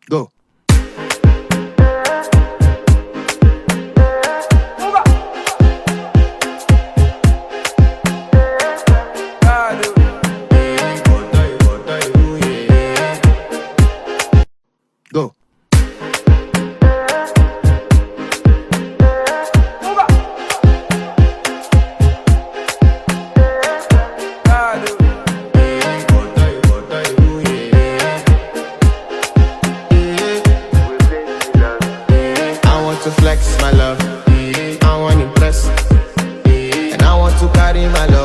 Go. Go. I want to flex my love, I want to impress, and I want to carry my love.